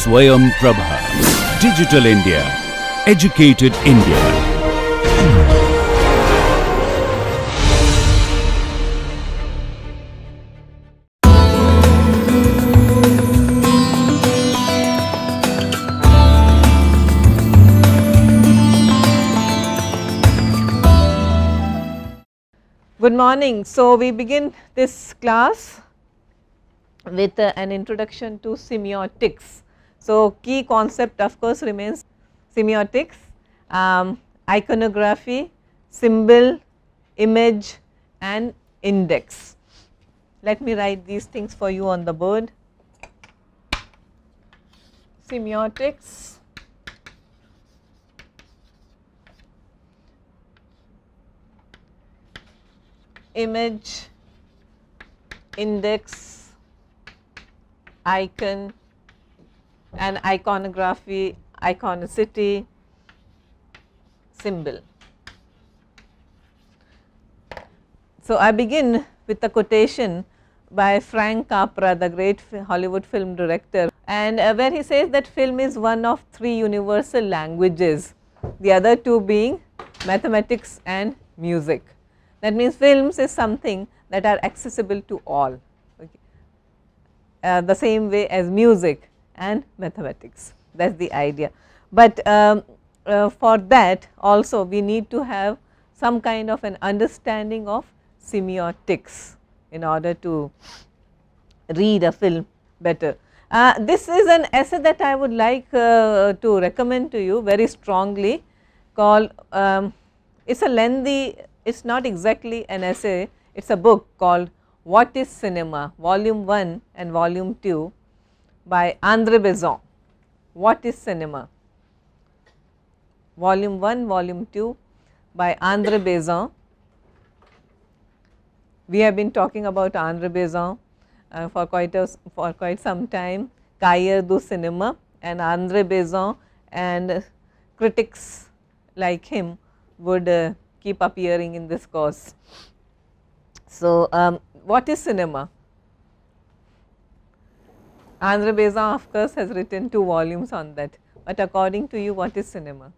Swayam Prabha. Digital India. Educated India. Good morning. So, we begin this class with an introduction to semiotics. So, key concept of course remains semiotics, iconography, symbol, image and index. Let me write these things for you on the board. Semiotics, image, index, icon and iconography, iconicity, symbol. So, I begin with a quotation by Frank Capra, the great Hollywood film director, and where he says that film is one of three universal languages, the other two being mathematics and music. That means films is something that are accessible to all, okay. The same way as music and mathematics, that is the idea. But for that also we need to have some kind of an understanding of semiotics in order to read a film better. This is an essay that I would like to recommend to you very strongly, called it is a lengthy, it is not exactly an essay, it is a book called What is Cinema, volume 1 and volume 2 by Andre Besant. What is Cinema, volume 1, volume 2 by Andre Besant. We have been talking about Andre Besant for quite some time, Cahiers du Cinéma and Andre Besant, and critics like him would keep appearing in this course. So, what is cinema? Andre Besant of course has written 2 volumes on that, but according to you, what is cinema?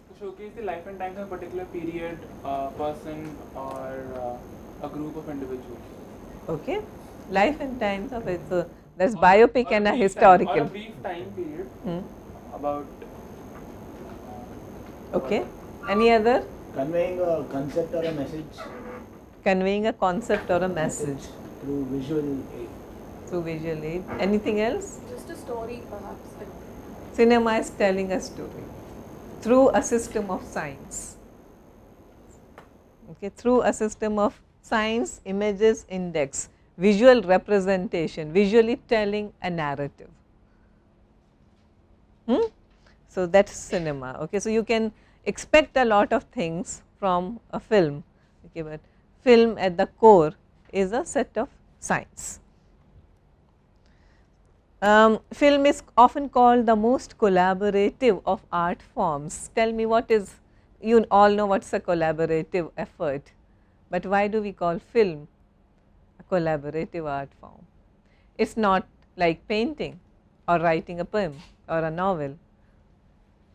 To showcase the life and times of a particular period, person or a group of individuals. Okay, life and times of it. So, that is biopic and a historical. Or a brief time period about. Okay, any other? Conveying a concept or a message. Conveying a concept or a message through visual aid. Through visual aid. Anything else? Just a story perhaps. Cinema is telling a story through a system of science. Okay, through a system of science, images, index, visual representation, visually telling a narrative. So, that is cinema. Okay. So, you can expect a lot of things from a film, okay, but film at the core is a set of science. Film is often called the most collaborative of art forms. Tell me what is, you all know what is a collaborative effort, but why do we call film a collaborative art form? It is not like painting or writing a poem or a novel.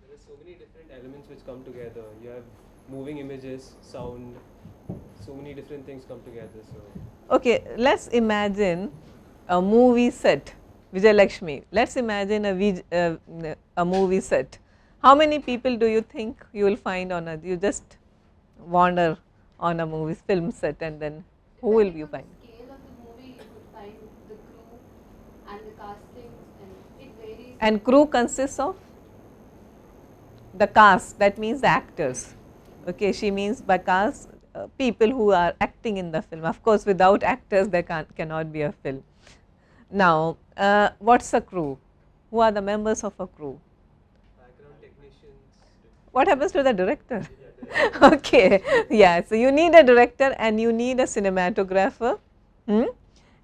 There are so many different elements which come together. You have moving images, sound, so many different things come together. So okay, let us imagine a movie set. Vijayalakshmi, let us imagine a movie set. How many people do you think you will find on a, you just wander on a movie film set, and then who will you find? Scale of the movie, you could find the crew and the casting, and it varies. And crew consists of the cast, that means the actors. Okay, she means by cast people who are acting in the film. Of course, without actors there cannot be a film. Now, what is a crew? Who are the members of a crew? background technicians. What happens to the director? Okay, yeah. So, you need a director and you need a cinematographer,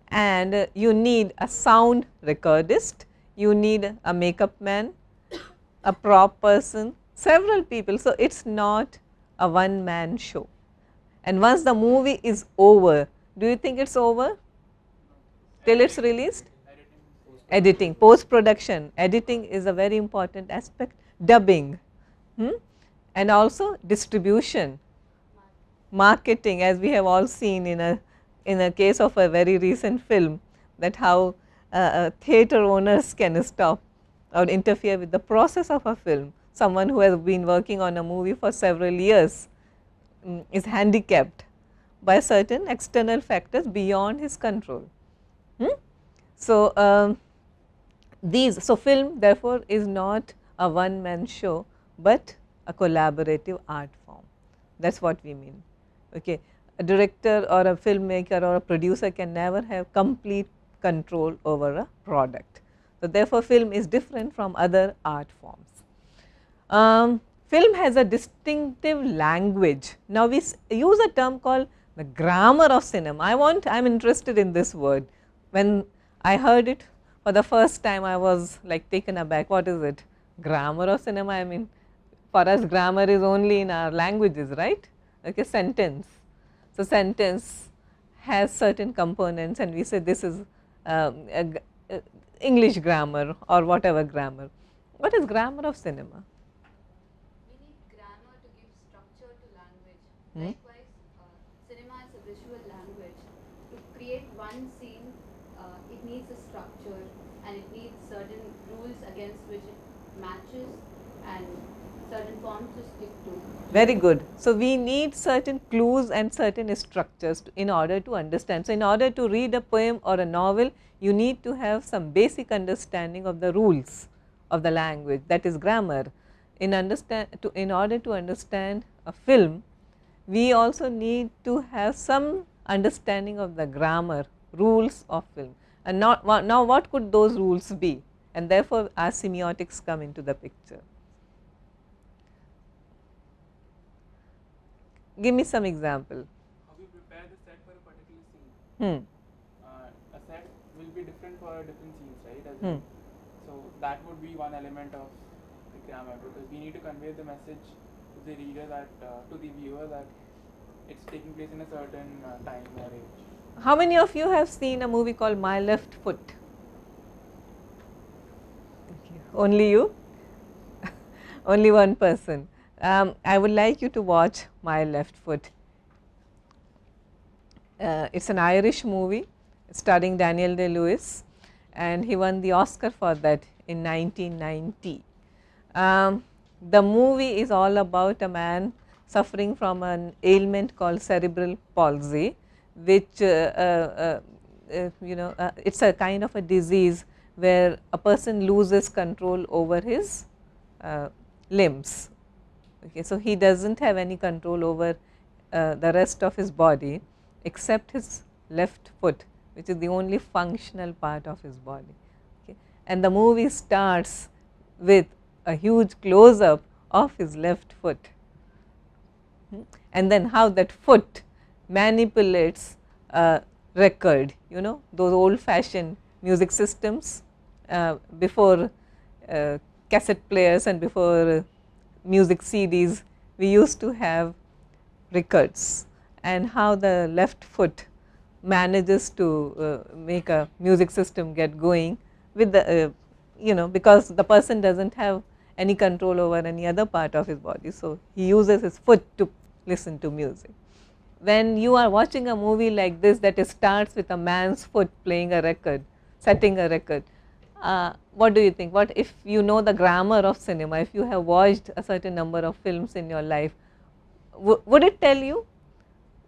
and you need a sound recordist, you need a makeup man, a prop person, several people. So, it is not a one man show. And once the movie is over, do you think it is over? till it's released? Editing, post production, editing is a very important aspect, dubbing, and also distribution, marketing, as we have all seen in a case of a very recent film, that how theatre owners can stop or interfere with the process of a film. Someone who has been working on a movie for several years is handicapped by certain external factors beyond his control. So, so film therefore is not a one man show, but a collaborative art form. That is what we mean. Okay. A director or a filmmaker or a producer can never have complete control over a product. So, therefore, film is different from other art forms. Film has a distinctive language. Now, we use a term called the grammar of cinema. I am interested in this word. When I heard it for the first time, I was like taken aback. What is it? Grammar of cinema? I mean, for us grammar is only in our languages, right? Okay, sentence. So, sentence has certain components and we say this is English grammar or whatever grammar. What is grammar of cinema? We need grammar to give structure to language. Likewise, cinema is a visual language. To create one scene, it needs a structure and it needs certain rules against which it matches and certain forms to stick to. Very good. So, we need certain clues and certain structures in order to understand. So, in order to read a poem or a novel, you need to have some basic understanding of the rules of the language, that is grammar. In order to understand a film, we also need to have some understanding of the grammar, rules of film. And now what could those rules be? And therefore, our semiotics come into the picture. Give me some example. How we prepare the set for a particular scene. A set will be different for different scenes, right? So that would be one element of the grammar, because we need to convey the message to the reader, that to the viewer, that it's taking place in a certain time or age. How many of you have seen a movie called My Left Foot? Okay. Only you? Only one person. I would like you to watch My Left Foot. It's an Irish movie starring Daniel Day-Lewis, and he won the Oscar for that in 1990. The movie is all about a man suffering from an ailment called cerebral palsy, which it's a kind of a disease where a person loses control over his limbs. Okay, so he doesn't have any control over the rest of his body except his left foot, which is the only functional part of his body. Okay. And the movie starts with a huge close up of his left foot, and then how that foot manipulates a record, those old fashioned music systems before cassette players and before music CDs, we used to have records, and how the left foot manages to make a music system get going with the because the person doesn't have any control over any other part of his body. So, he uses his foot to listen to music. When you are watching a movie like this, that starts with a man's foot playing a record, setting a record, what do you think? What if you know the grammar of cinema, if you have watched a certain number of films in your life, would it tell you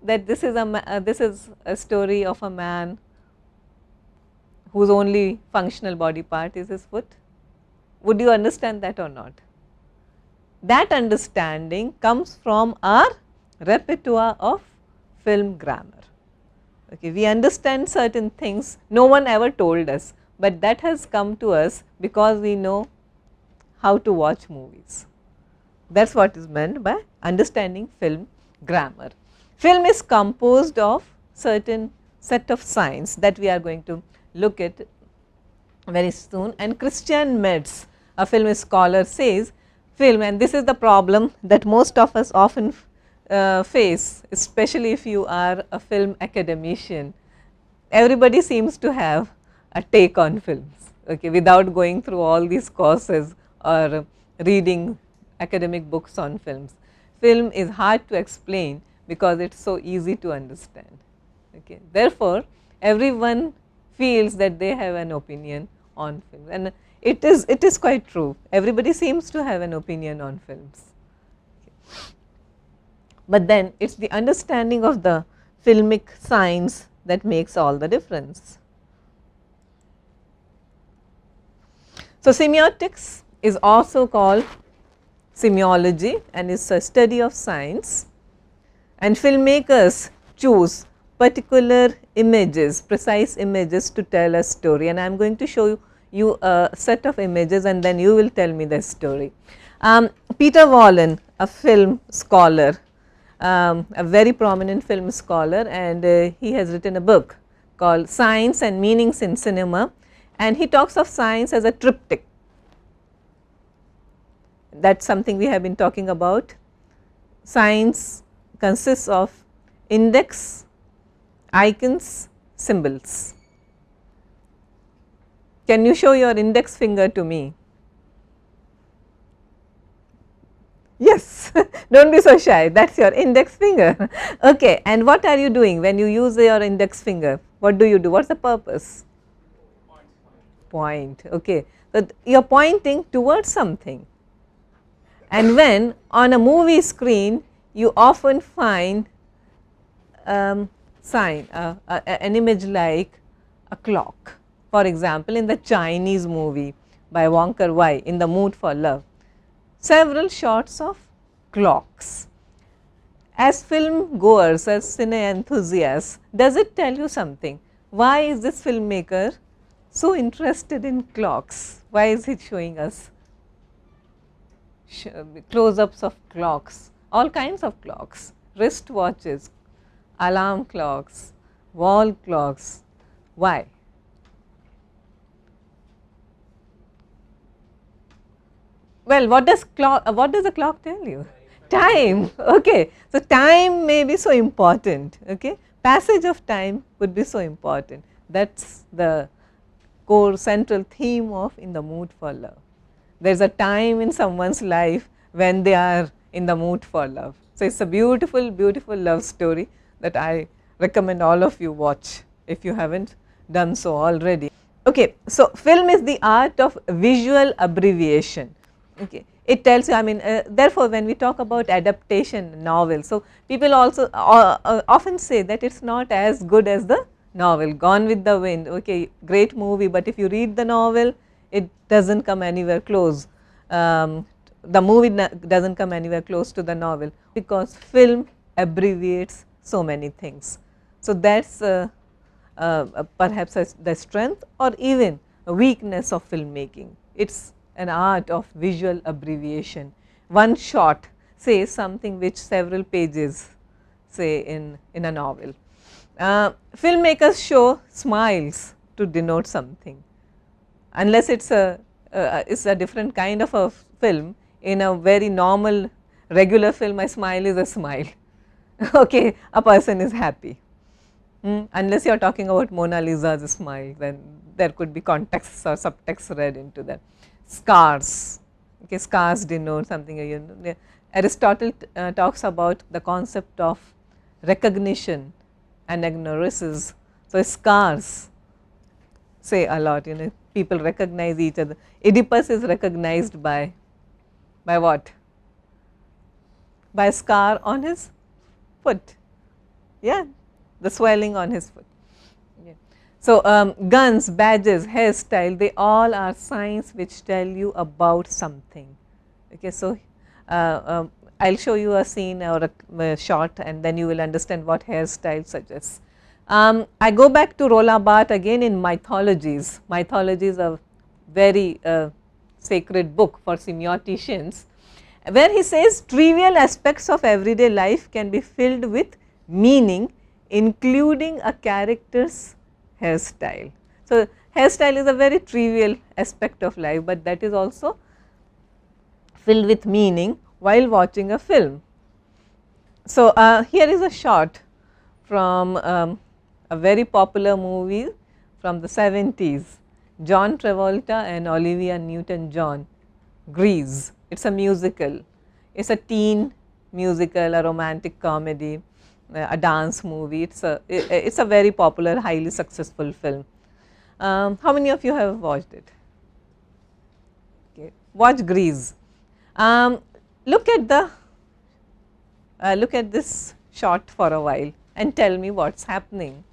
that this is a story of a man whose only functional body part is his foot? Would you understand that or not? That understanding comes from our repertoire of film grammar. Okay, we understand certain things no one ever told us, but that has come to us because we know how to watch movies. That is what is meant by understanding film grammar. Film is composed of certain set of signs that we are going to look at very soon, and Christian Metz, a film scholar, says film, and this is the problem that most of us often face, especially if you are a film academician, everybody seems to have a take on films, okay, without going through all these courses or reading academic books on films. Film is hard to explain because it is so easy to understand. Okay. Therefore, everyone feels that they have an opinion on film, and it is quite true. Everybody seems to have an opinion on films. Okay. But then it is the understanding of the filmic science that makes all the difference. So, semiotics is also called semiology and is a study of science, and filmmakers choose particular images, precise images to tell a story, and I am going to show you a set of images and then you will tell me the story. Peter Wallen, a film scholar, a very prominent film scholar, and he has written a book called Science and Meanings in Cinema, and he talks of science as a triptych. That is something we have been talking about. Science consists of index, icons, symbols. Can you show your index finger to me? Yes, do not be so shy, that is your index finger. Okay, and what are you doing when you use your index finger? What do you do? What is the purpose? Point. Okay, so you are pointing towards something, and when on a movie screen you often find an image like a clock. For example, in the Chinese movie by Wong Kar-wai, In the Mood for Love, several shots of clocks. As film goers, as cine enthusiasts, does it tell you something? Why is this filmmaker so interested in clocks? Why is he showing us close-ups of clocks, all kinds of clocks, wrist watches, alarm clocks, wall clocks? Why? Well, what does the clock tell you? Time. Okay. So, time may be so important. Okay. Passage of time would be so important. That is the core central theme of In the Mood for Love. There is a time in someone's life when they are in the mood for love. So, it is a beautiful, beautiful love story that I recommend all of you watch if you have not done so already. Okay. So, film is the art of visual abbreviation. Okay. It tells you, I mean, therefore, when we talk about adaptation novel, so people also often say that it is not as good as the novel. Gone with the Wind, okay, great movie, but if you read the novel, it does not come anywhere close. The movie does not come anywhere close to the novel, because film abbreviates so many things. So, that is perhaps the strength or even a weakness of filmmaking. It is an art of visual abbreviation. One shot says something which several pages say in a novel. Filmmakers show smiles to denote something, unless it is a different kind of a film. In a very normal regular film, a smile is a smile. Okay, a person is happy. Unless you are talking about Mona Lisa's smile, then there could be context or subtext read into that. Scars, okay, scars denote something. Aristotle talks about the concept of recognition and agnoresis. So, scars say a lot, people recognize each other. Oedipus is recognized by what? By a scar on his foot, yeah, the swelling on his foot. So, guns, badges, hairstyle, they all are signs which tell you about something. Okay, so, I will show you a scene or a shot, and then you will understand what hairstyle suggests. I go back to Roland Barthes again in Mythologies. Mythology is a very sacred book for semioticians, where he says trivial aspects of everyday life can be filled with meaning, including a character's hairstyle. So, hairstyle is a very trivial aspect of life, but that is also filled with meaning while watching a film. So, here is a shot from a very popular movie from the 70s, John Travolta and Olivia Newton-John, Grease. It is a musical, it is a teen musical, a romantic comedy, a dance movie. It's a very popular, highly successful film. How many of you have watched it? Okay. Watch Grease. Look at this shot for a while and tell me what's happening.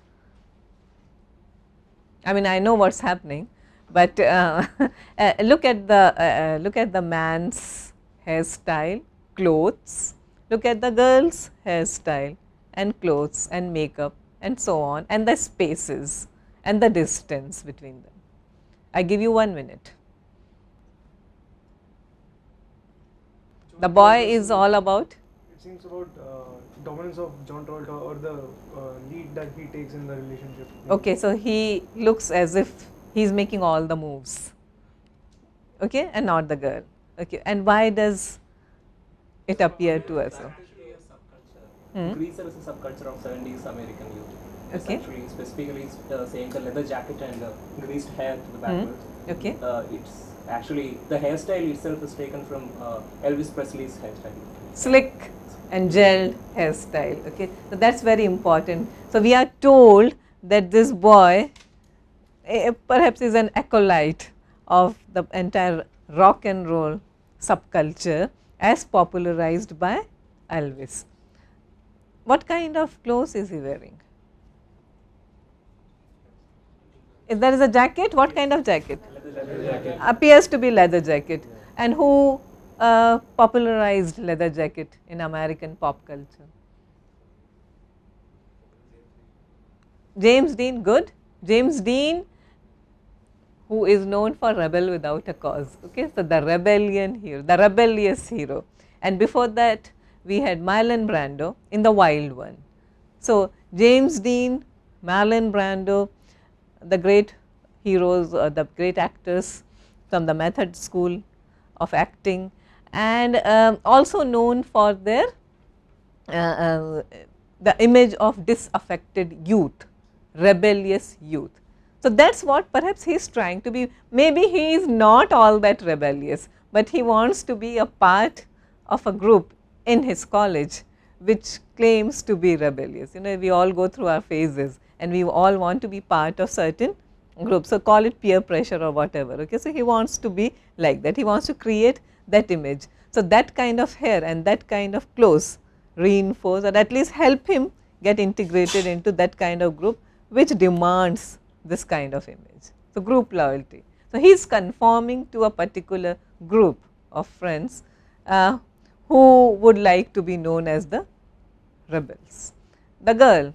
I mean, I know what's happening, but look at the man's hairstyle, clothes. Look at the girl's hairstyle and clothes and makeup and so on, and the spaces and the distance between them. I give you 1 minute. The boy is all about? It seems about dominance of John Travolta or the lead that he takes in the relationship. Okay, so he looks as if he is making all the moves, okay, and not the girl. Okay, and why does it appear to us so? Actually a subculture. Greaser is a subculture of 70s American youth. It's Okay. actually specifically saying the leather jacket and the greased hair to the backward. Okay, It's actually the hairstyle itself is taken from Elvis Presley's hairstyle. slick and gelled hairstyle. Okay, so that's very important. So we are told that this boy perhaps is an acolyte of the entire rock and roll subculture as popularized by Elvis. What kind of clothes is he wearing? If there is a jacket, what kind of jacket? Leather jacket. Appears to be leather jacket. And who popularized leather jacket in American pop culture? James Dean, good. James Dean, who is known for Rebel Without a Cause. Okay, so the rebellion hero, the rebellious hero. And before that, we had Marlon Brando in The Wild One. So James Dean, Marlon Brando, the great heroes, the great actors from the method school of acting, and also known for their the image of disaffected youth, rebellious youth. So that's what perhaps he is trying to be. Maybe he is not all that rebellious, but he wants to be a part of a group in his college which claims to be rebellious. You know, we all go through our phases and we all want to be part of certain groups. So call it peer pressure or whatever. Okay, so he wants to be like that. He wants to create that image. So that kind of hair and that kind of clothes reinforce or at least help him get integrated into that kind of group which demands this kind of image. So group loyalty. So he is conforming to a particular group of friends who would like to be known as the rebels. The girl,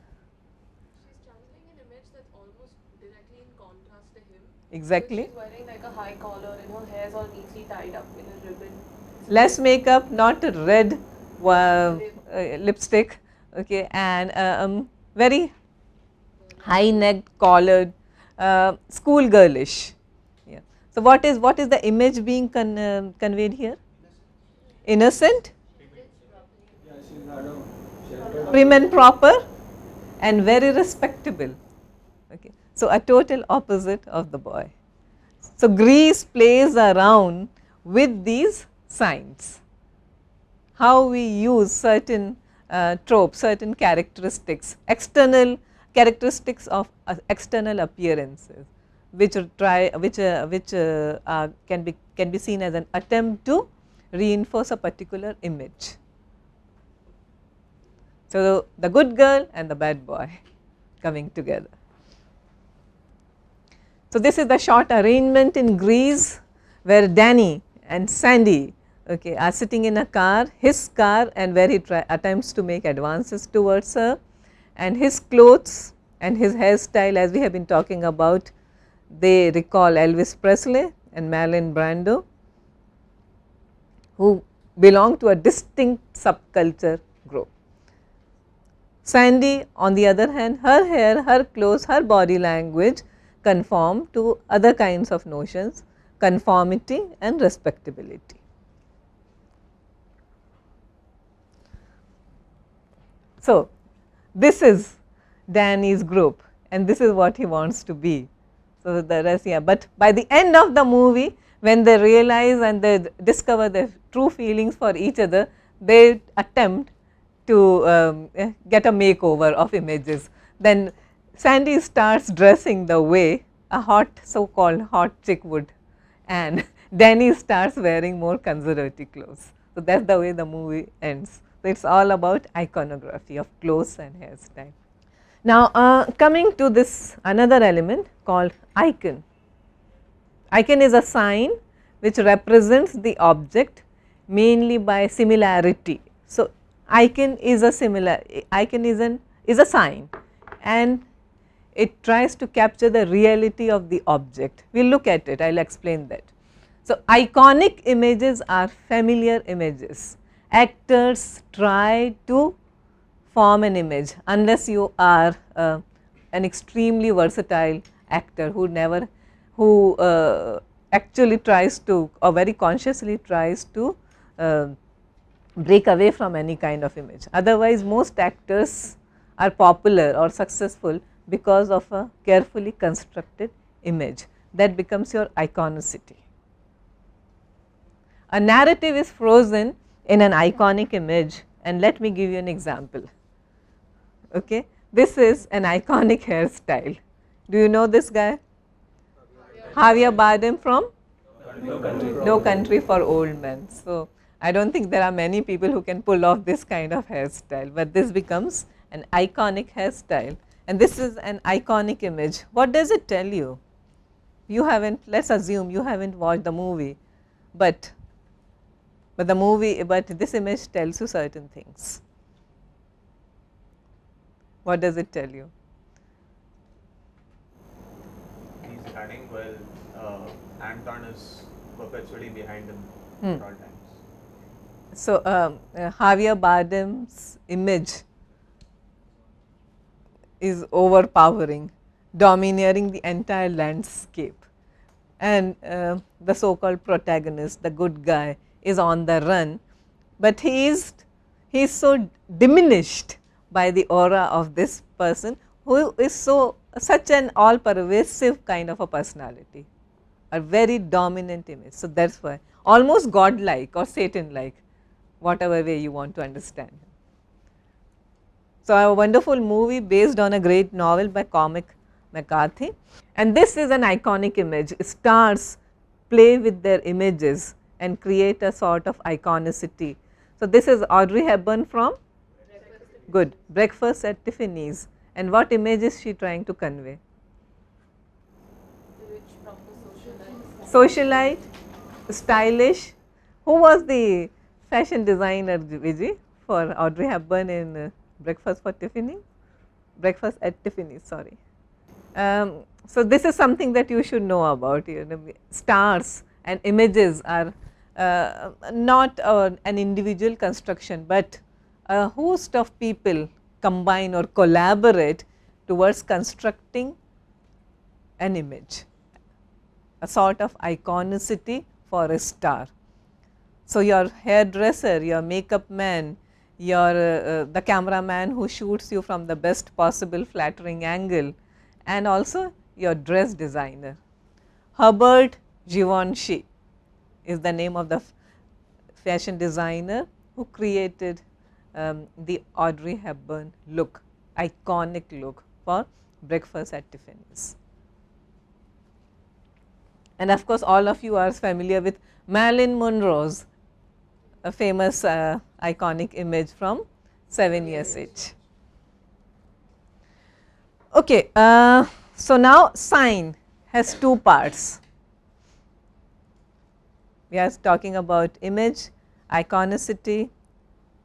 She's channeling an image that's almost directly in contrast to him. exactly. She's wearing like a high collar and her hair's all neatly tied up in a ribbon. Less makeup, not a red lipstick, okay, and very high necked, collared, schoolgirlish. Yeah. So what is the image being conveyed here? Innocent, prim and proper, and very respectable. Okay. So a total opposite of the boy. So Greece plays around with these signs. How we use certain tropes, certain characteristics, external characteristics of external appearances, which can be seen as an attempt to reinforce a particular image. So the good girl and the bad boy coming together. So this is the short arrangement in Greece where Danny and Sandy, okay, are sitting in a car, his car, and where he attempts to make advances towards her, and his clothes and his hairstyle, as we have been talking about, they recall Elvis Presley and Marlon Brando, who belong to a distinct subculture group. Sandy, on the other hand, her hair, her clothes, her body language conform to other kinds of notions, conformity and respectability. So, this is Danny's group, and this is what he wants to be. So, the rest, yeah, but by the end of the movie, when they realize and they discover their true feelings for each other, they attempt to get a makeover of images. Then Sandy starts dressing the way a hot, so called hot chick would, and Danny starts wearing more conservative clothes. So, that is the way the movie ends. So, it is all about iconography of clothes and hairstyle. Now, coming to this another element called icon. Icon is a sign which represents the object mainly by similarity. So, icon is a is a sign, and it tries to capture the reality of the object. We will look at it, I will explain that. So, iconic images are familiar images. Actors try to form an image unless you are an extremely versatile actor who actually tries to, or very consciously tries to break away from any kind of image. Otherwise, most actors are popular or successful because of a carefully constructed image that becomes your iconicity. A narrative is frozen in an iconic image, and let me give you an example. Okay. This is an iconic hairstyle. Do you know this guy? Javier Bardem from No Country for Old Men. So, I do not think there are many people who can pull off this kind of hairstyle, but this becomes an iconic hairstyle, and this is an iconic image. What does it tell you? You haven't, let us assume you haven't watched the movie, but this image tells you certain things. What does it tell you? He's running while Anton is perpetually behind him at all times. So, Javier Bardem's image is overpowering, domineering the entire landscape, and the so called protagonist, the good guy, is on the run, but he is so diminished by the aura of this person who is such an all pervasive kind of a personality, a very dominant image. So, that is why almost godlike or Satan like, whatever way you want to understand him. So, a wonderful movie based on a great novel by Cormac McCarthy, and this is an iconic image. Stars play with their images and create a sort of iconicity. So, this is Audrey Hepburn from Breakfast at Tiffany's, and what image is she trying to convey? The rich, proper Socialite, stylish. Who was the fashion designer, Vijay, for Audrey Hepburn in Breakfast at Tiffany's, sorry. So, this is something that you should know about. Stars and images are not an individual construction, but a host of people combine or collaborate towards constructing an image, a sort of iconicity for a star. So, your hairdresser, your makeup man, the cameraman who shoots you from the best possible flattering angle, and also your dress designer. Herbert Givenchy is the name of the fashion designer who created the Audrey Hepburn look, iconic look for Breakfast at Tiffany's. And of course, all of you are familiar with Marilyn Monroe's a famous iconic image from 7 Years Itch. Okay, so now sign has two parts. We are talking about image, iconicity,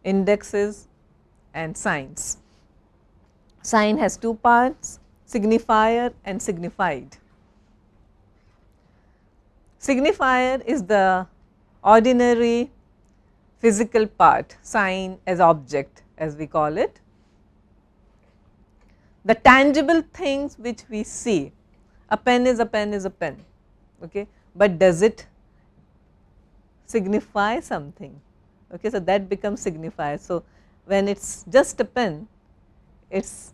indexes and signs. Sign has two parts, signifier and signified. Signifier is the ordinary physical part, sign as object as we call it. The tangible things which we see, a pen is a pen is a pen, okay, but does it signify something? Okay, so that becomes signifier. So, when it is just a pen, its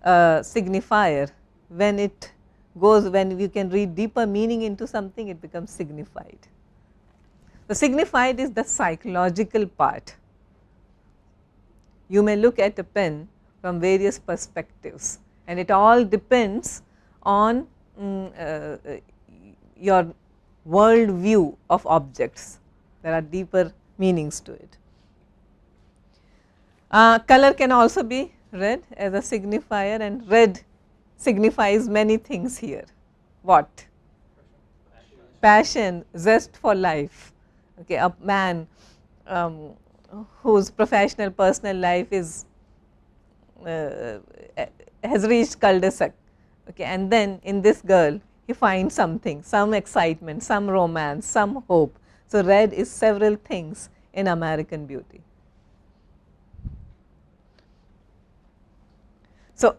signifier. When it goes, when we can read deeper meaning into something, it becomes signified. The signified is the psychological part. You may look at a pen from various perspectives, and it all depends on your world view of objects. There are deeper meanings to it. Color can also be read as a signifier, and red signifies many things here. What? Passion, zest for life. Okay, a man whose professional, personal life is has reached cul-de-sac. Okay, and then in this girl he finds something, some excitement, some romance, some hope. So red is several things in American Beauty. So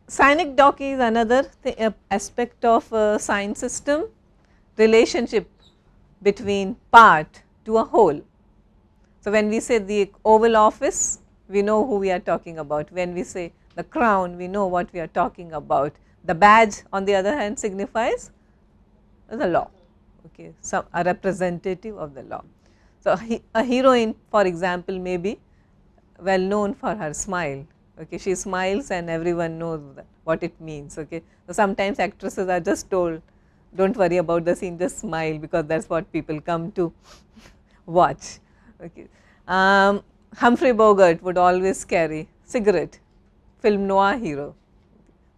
synecdoche is another aspect of sign system, relationship between part to a whole. So when we say the Oval Office, we know who we are talking about. When we say the crown, we know what we are talking about. The badge, on the other hand, signifies the law, okay, so a representative of the law. So a heroine, for example, may be well known for her smile. Okay, she smiles and everyone knows what it means. Okay, so sometimes actresses are just told, don't worry about the scene, just smile, because that's what people come to watch. Okay. Humphrey Bogart would always carry cigarette, film noir hero.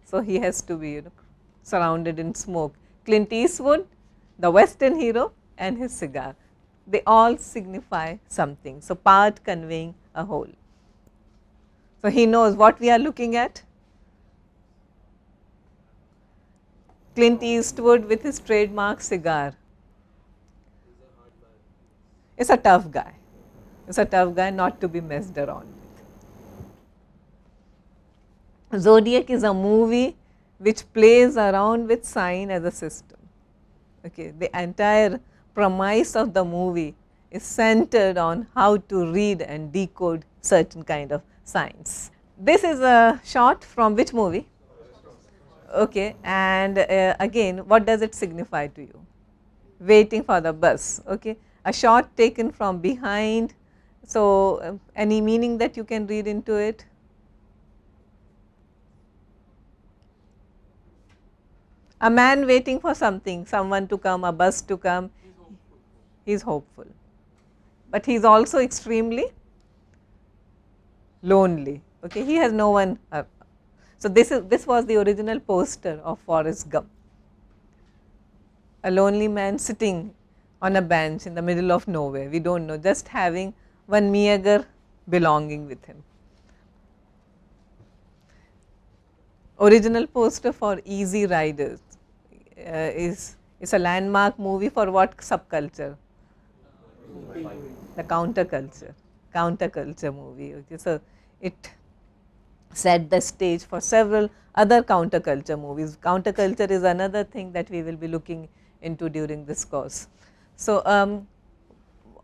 So he has to be, surrounded in smoke. Clint Eastwood, the Western hero, and his cigar. They all signify something. So part conveying a whole. So he knows what we are looking at. Clint Eastwood with his trademark cigar is a tough guy. It's a tough guy, not to be messed around with. Zodiac is a movie which plays around with sign as a system. Okay, the entire premise of the movie is centered on how to read and decode certain kind of signs. This is a shot from which movie? Okay, and again, what does it signify to you? Waiting for the bus. Okay, a shot taken from behind. So any meaning that you can read into it? A man waiting for something, someone to come, a bus to come. He is hopeful, but he is also extremely lonely. Okay, he has no one. So this was the original poster of Forrest Gump. A lonely man sitting on a bench in the middle of nowhere. We don't know, just having one meager belonging with him. Original poster for Easy Riders is a landmark movie for what subculture? The counterculture movie. Okay, so it set the stage for several other counterculture movies. Counterculture is another thing that we will be looking into during this course. So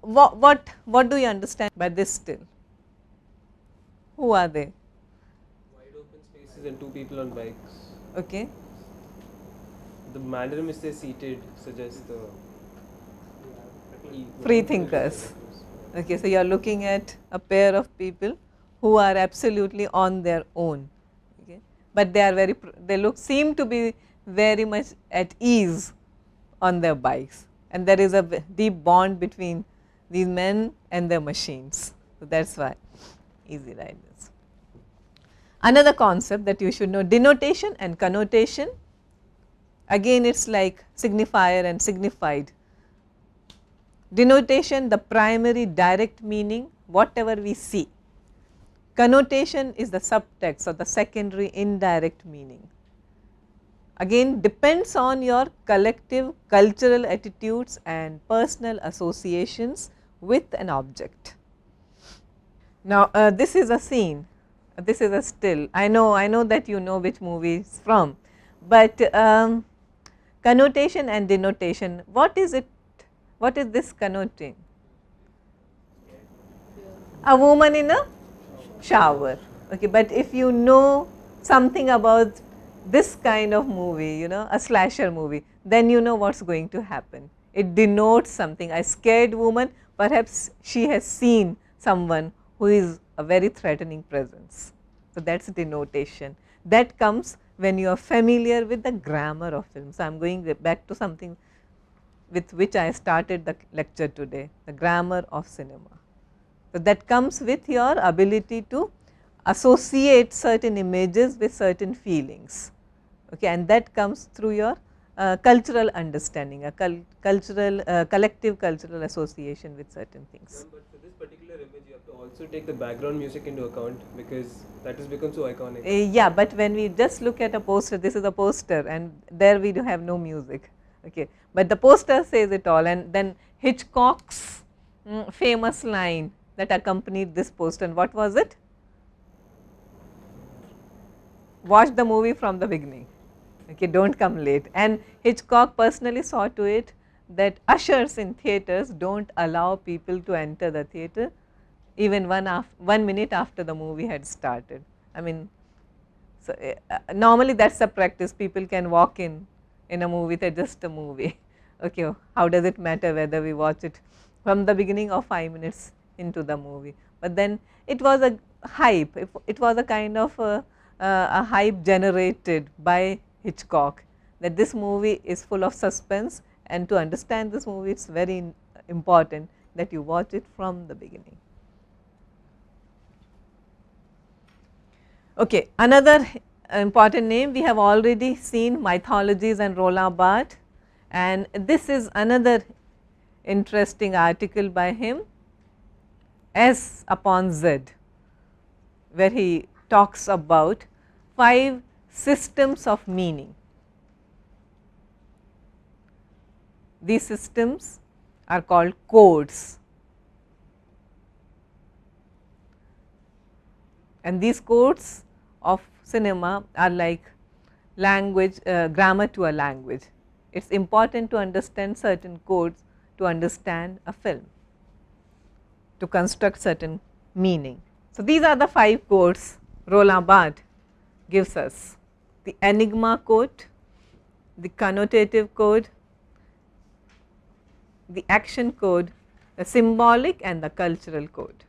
what do you understand by this still? Who are they? Wide open spaces and two people on bikes. Okay. The manner in which they're seated suggests the Free thinkers. Okay, so you are looking at a pair of people who are absolutely on their own. Okay, but they are seem to be very much at ease on their bikes, and there is a deep bond between these men and their machines. So that's why Easy Riders. Another concept that you should know, denotation and connotation. Again, it's like signifier and signified. Denotation, the primary direct meaning, whatever we see. Connotation is the subtext or the secondary indirect meaning. Again, depends on your collective cultural attitudes and personal associations with an object. Now, this is a scene, this is a still. I know that you know which movie it's from, but connotation and denotation, what is it? What is this connoting? A woman in a shower. Okay, but if you know something about this kind of movie, you know, a slasher movie, then you know what's going to happen. It denotes something. A scared woman, perhaps she has seen someone who is a very threatening presence. So that's denotation. That comes when you are familiar with the grammar of film. So I'm going back to something with which I started the lecture today, the grammar of cinema. So that comes with your ability to associate certain images with certain feelings, okay, and that comes through your cultural understanding, a collective cultural association with certain things. But for this particular image, you have to also take the background music into account because that has become so iconic. Yeah, but when we just look at a poster, this is a poster and there we do have no music, okay, but the poster says it all. And then Hitchcock's famous line that accompanied this poster, and what was it? Watch the movie from the beginning, okay, don't come late. And Hitchcock personally saw to it that ushers in theatres don't allow people to enter the theatre even 1 minute after the movie had started. I mean, so normally that's a practice. People can walk in a movie, they're just a movie. Okay, how does it matter whether we watch it from the beginning or 5 minutes into the movie? But then it was a hype. It was a kind of a hype generated by Hitchcock that this movie is full of suspense, and to understand this movie it's very important that you watch it from the beginning. Okay, another important name we have already seen, Mythologies and Roland Barthes, and this is another interesting article by him, S upon Z, where he talks about 5 systems of meaning. These systems are called codes, and these codes of cinema are like language, grammar to a language. It is important to understand certain codes to understand a film, to construct certain meaning. So, these are the 5 codes Roland Barthes gives us: the enigma code, the connotative code, the action code, the symbolic and the cultural code.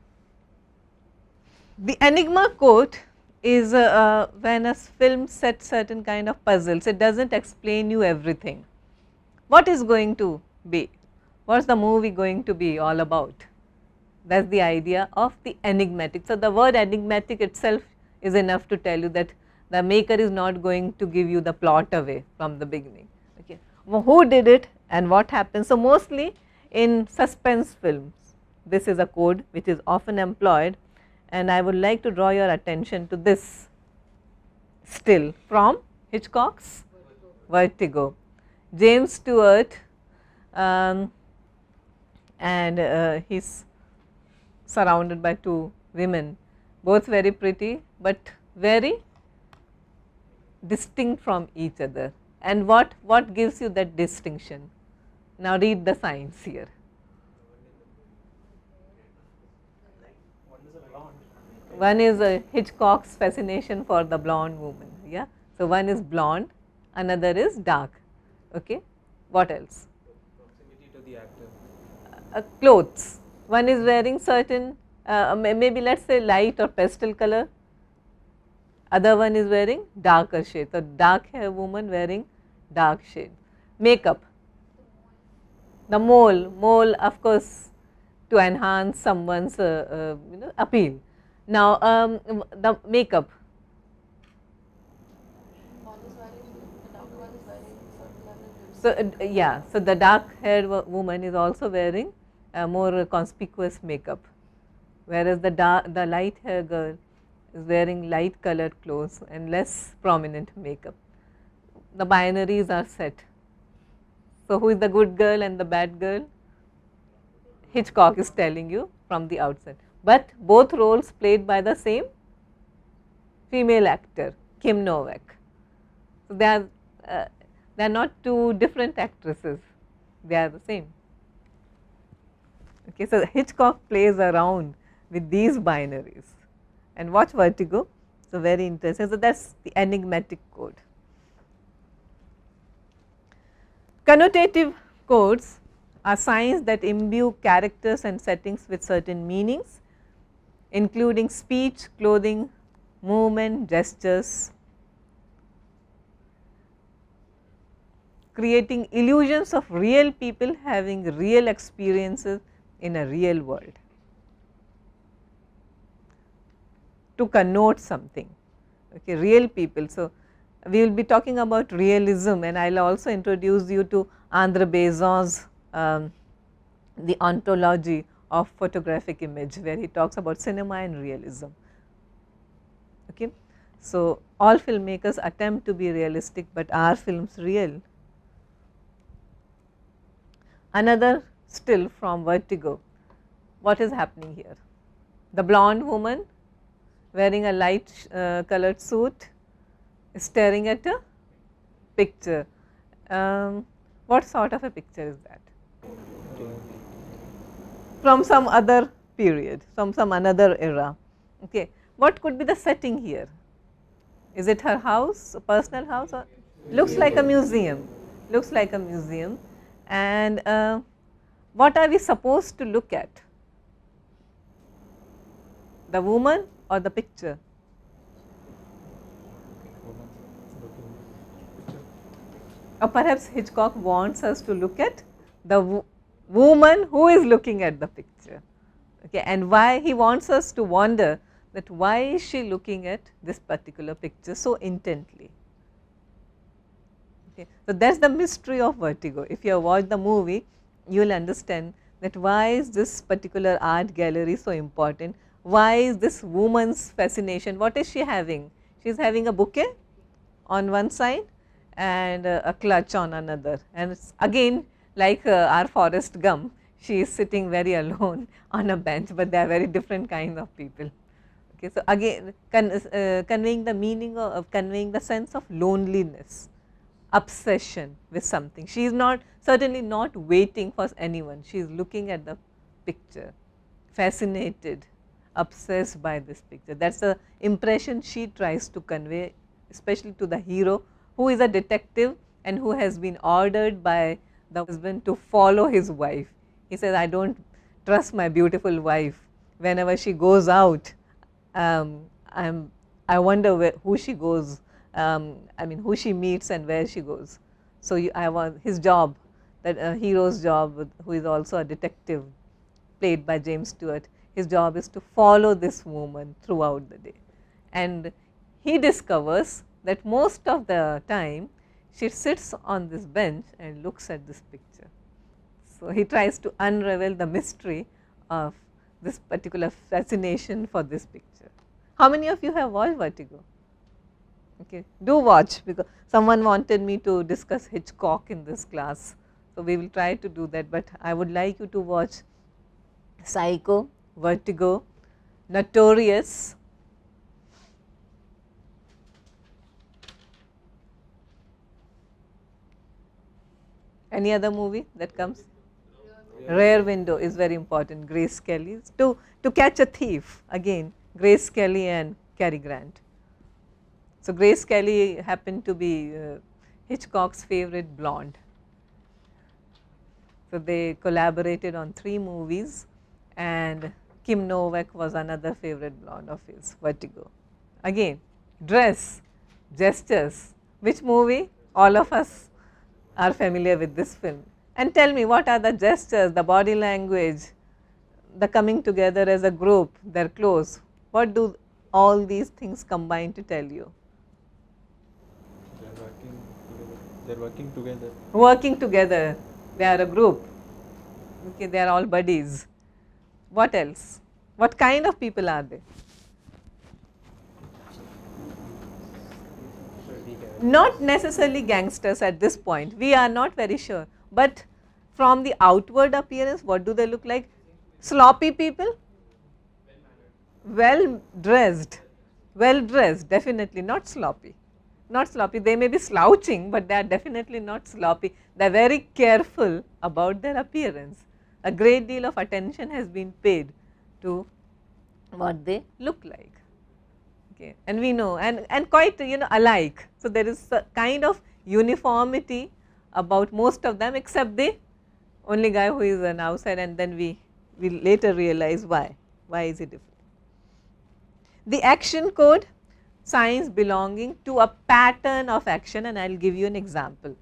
The enigma code is when a film sets certain kind of puzzles. It does not explain you everything. What is going to be? What is the movie going to be all about? That is the idea of the enigmatic. So, the word enigmatic itself is enough to tell you that the maker is not going to give you the plot away from the beginning. Okay. Well, who did it and what happened? So, mostly in suspense films, this is a code which is often employed, and I would like to draw your attention to this still from Hitchcock's Vertigo. James Stewart and he is surrounded by 2 women, both very pretty, but very distinct from each other. And what gives you that distinction? Now read the signs here. One is Hitchcock's fascination for the blonde woman. Yeah. So, one is blonde, another is dark. Okay. What else? Proximity to the actor. Clothes. One is wearing certain maybe let us say light or pastel color, other one is wearing darker shade. So, dark hair woman wearing dark shade. Makeup, the mole of course to enhance someone's appeal. Now, the makeup, so yeah, so the dark haired woman is also wearing more conspicuous makeup, whereas the light haired girl is wearing light colored clothes and less prominent makeup. The binaries are set. So, who is the good girl and the bad girl? Hitchcock is telling you from the outset, but both roles played by the same female actor, Kim Novak. So, they are not 2 different actresses, they are the same. Okay, so, Hitchcock plays around with these binaries, and watch Vertigo. So, very interesting. So, that is the enigmatic code. Connotative codes are signs that imbue characters and settings with certain meanings, including speech, clothing, movement, gestures, creating illusions of real people having real experiences in a real world to connote something, okay, real people. So, we will be talking about realism, and I will also introduce you to Andre Bezon's the ontology of photographic image, where he talks about cinema and realism. Okay. So, all filmmakers attempt to be realistic, but are films real? Another still from Vertigo. What is happening here? The blonde woman wearing a light colored suit staring at a picture. What sort of a picture is that? From some other period, from some another era. Okay. What could be the setting here? Is it her house, a personal house, or looks like a museum? Looks like a museum. And what are we supposed to look at? The woman or the picture? Or perhaps Hitchcock wants us to look at the woman who is looking at the picture, okay, and why he wants us to wonder that why is she looking at this particular picture so intently. Okay. So, that is the mystery of Vertigo. If you have watched the movie, you will understand that why is this particular art gallery so important, why is this woman's fascination, what is she having? She is having a bouquet on one side and a clutch on another, and it is again like our Forrest Gump, she is sitting very alone on a bench, but they are very different kind of people. Okay. So, again conveying the meaning of conveying the sense of loneliness, obsession with something. She is not certainly not waiting for anyone, she is looking at the picture, fascinated, obsessed by this picture. That is the impression she tries to convey, especially to the hero, who is a detective and who has been ordered by the husband to follow his wife. He says, I do not trust my beautiful wife. Whenever she goes out, I wonder who she goes, I mean who she meets and where she goes. So, I want his job, that hero's job, who is also a detective played by James Stewart, his job is to follow this woman throughout the day. And he discovers that most of the time she sits on this bench and looks at this picture. So, he tries to unravel the mystery of this particular fascination for this picture. How many of you have watched Vertigo? Okay. Do watch, because someone wanted me to discuss Hitchcock in this class. So, we will try to do that, but I would like you to watch Psycho, Vertigo, Notorious, any other movie that comes? Rare Window is very important, Grace Kelly. To Catch a Thief, again Grace Kelly and Cary Grant. So, Grace Kelly happened to be Hitchcock's favorite blonde. So, they collaborated on 3 movies, and Kim Novak was another favorite blonde of his, Vertigo. Again, dress, gestures, which movie? All of us are familiar with this film. And tell me, what are the gestures, the body language, the coming together as a group, their clothes, what do all these things combine to tell you? They are working together. Working together, they are a group, okay, they are all buddies. What else? What kind of people are they? Not necessarily gangsters at this point, we are not very sure, but from the outward appearance, what do they look like? Sloppy people? Well dressed, definitely not sloppy. Not sloppy, they may be slouching, but they are definitely not sloppy. They are very careful about their appearance. A great deal of attention has been paid to what they look like. Okay. And we know, and quite alike. So, there is a kind of uniformity about most of them, except the only guy who is an outside, and then we later realize why is it different. The action code, signs belonging to a pattern of action, and I will give you an example.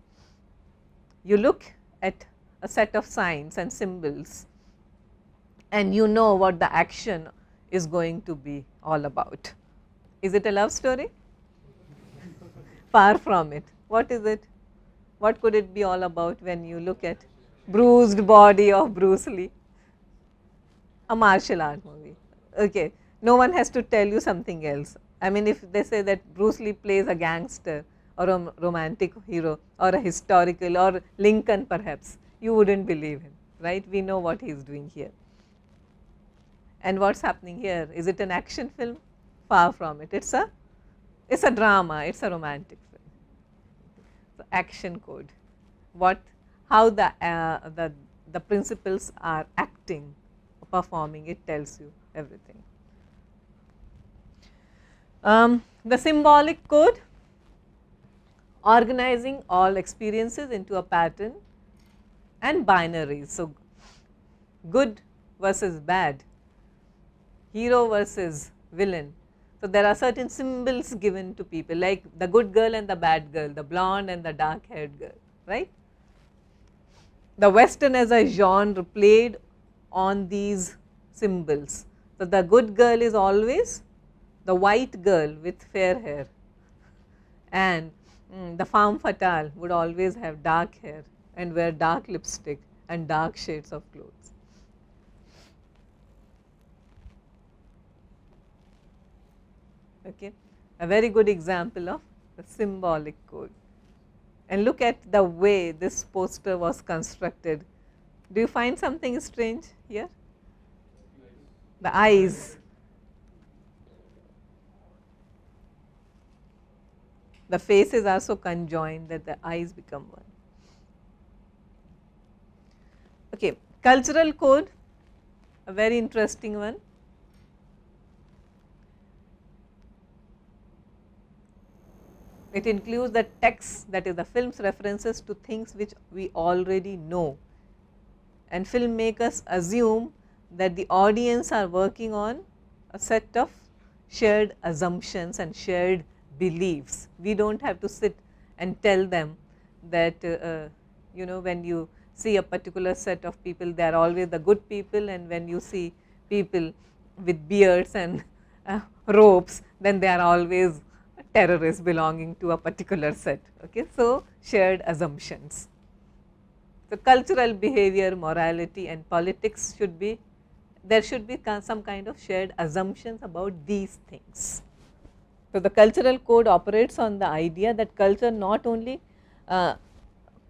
You look at a set of signs and symbols and you know what the action is going to be all about. Is it a love story? Far from it. What is it? What could it be all about when you look at bruised body of Bruce Lee? A martial art movie. Okay. No one has to tell you something else. I mean, if they say that Bruce Lee plays a gangster or a romantic hero or a historical or Lincoln perhaps, you wouldn't believe him, right? We know what he is doing here. And what's happening here? Is it an action film? Far from it. It's a drama, it's a romantic film. So, action code. How the principles are acting, performing, it tells you everything. The symbolic code, organizing all experiences into a pattern and binaries. So, good versus bad, hero versus villain. So, there are certain symbols given to people, like the good girl and the bad girl, the blonde and the dark haired girl, right. The Western as a genre played on these symbols. So, the good girl is always the white girl with fair hair, and the femme fatale would always have dark hair and wear dark lipstick and dark shades of clothes. Okay. A very good example of the symbolic code. And look at the way this poster was constructed. Do you find something strange here? The eyes. The faces are so conjoined that the eyes become one. Okay. Cultural code, a very interesting one. It includes the text, that is the film's references to things which we already know, and filmmakers assume that the audience are working on a set of shared assumptions and shared beliefs. We do not have to sit and tell them that when you see a particular set of people, they are always the good people, and when you see people with beards and ropes, then they are always terrorists belonging to a particular set. Okay. So, shared assumptions. So, cultural behavior, morality and politics should be, there should be some kind of shared assumptions about these things. So, the cultural code operates on the idea that culture not only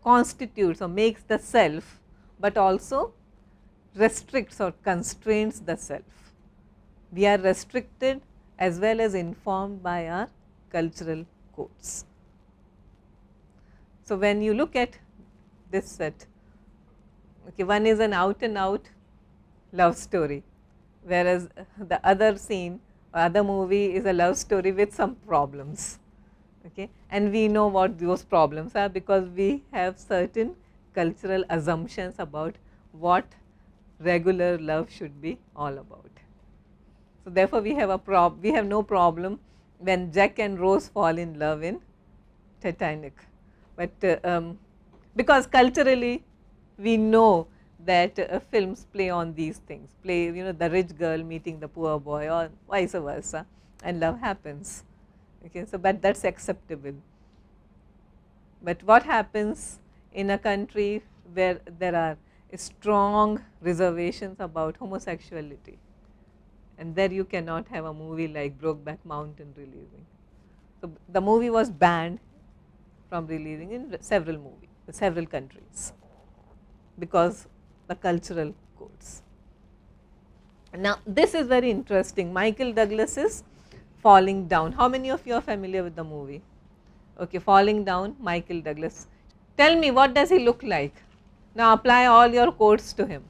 constitutes or makes the self, but also restricts or constrains the self. We are restricted as well as informed by our cultural codes. So, when you look at this set, okay, one is an out and out love story, whereas the other scene or other movie is a love story with some problems. Okay. And we know what those problems are, because we have certain cultural assumptions about what regular love should be all about. So, therefore, we have no problem when Jack and Rose fall in love in Titanic, but because culturally we know that films play on these things, play the rich girl meeting the poor boy or vice versa, and love happens. Okay. So, but that is acceptable. But what happens in a country where there are strong reservations about homosexuality, and there you cannot have a movie like Brokeback Mountain releasing. So, the movie was banned from releasing in several countries, because the cultural codes. Now, this is very interesting. Michael Douglas's Falling Down. How many of you are familiar with the movie? Okay, Falling Down, Michael Douglas. Tell me, what does he look like? Now, apply all your codes to him.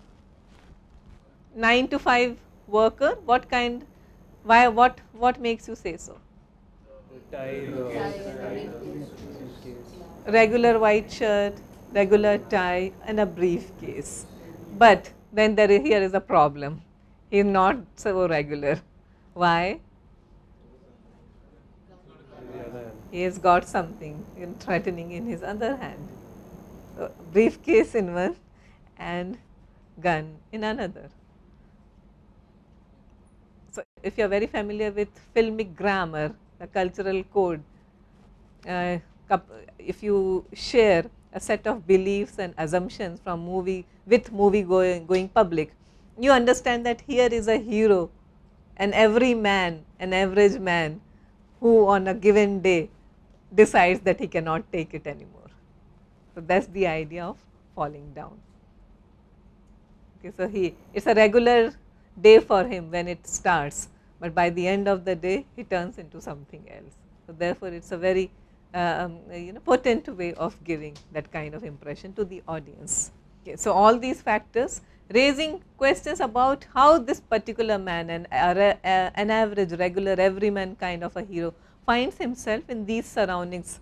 9 to 5 worker, what kind, why, what makes you say so? Tie, Regular white shirt, regular tie, and a briefcase. But then here is a problem. He is not so regular. Why? He has got something threatening in his other hand. So, briefcase in one and gun in another. So, if you are very familiar with filmic grammar, the cultural code, uh, if you share a set of beliefs and assumptions from movie going public, you understand that here is a hero, an every man, an average man, who on a given day decides that he cannot take it anymore. So that's the idea of falling down. Okay, so it's a regular day for him when it starts, but by the end of the day he turns into something else. So therefore it's a very potent way of giving that kind of impression to the audience. Okay, so all these factors raising questions about how this particular man, an average regular everyman kind of a hero, finds himself in these surroundings,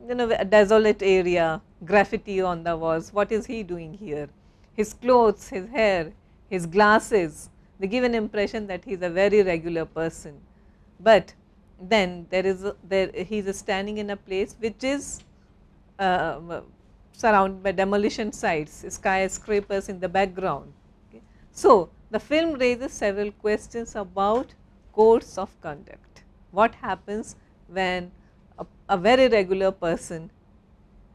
a desolate area, graffiti on the walls. What is he doing here? His clothes, his hair, his glasses, they give an impression that he is a very regular person. But then he is standing in a place which is surrounded by demolition sites, skyscrapers in the background. Okay. So, the film raises several questions about codes of conduct. What happens when a very regular person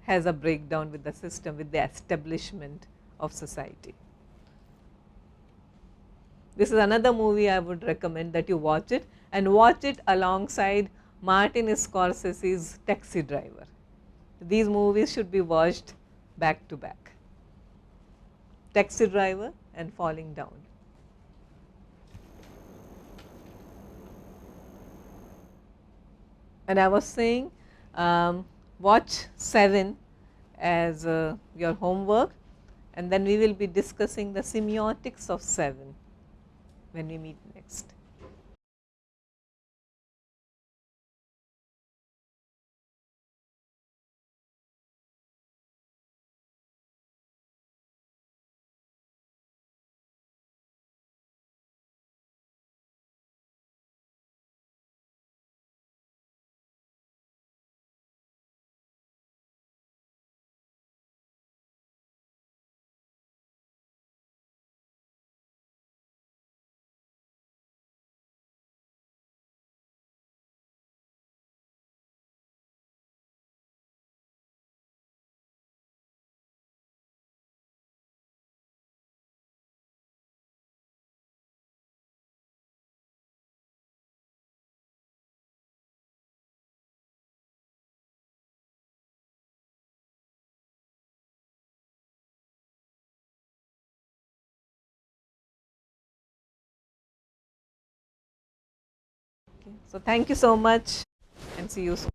has a breakdown with the system, with the establishment of society. This is another movie I would recommend that you watch it, and watch it alongside Martin Scorsese's Taxi Driver. These movies should be watched back to back. Taxi Driver and Falling Down. And I was saying, watch 7 as your homework, and then we will be discussing the semiotics of 7 when we meet next. Okay. So, thank you so much and see you soon.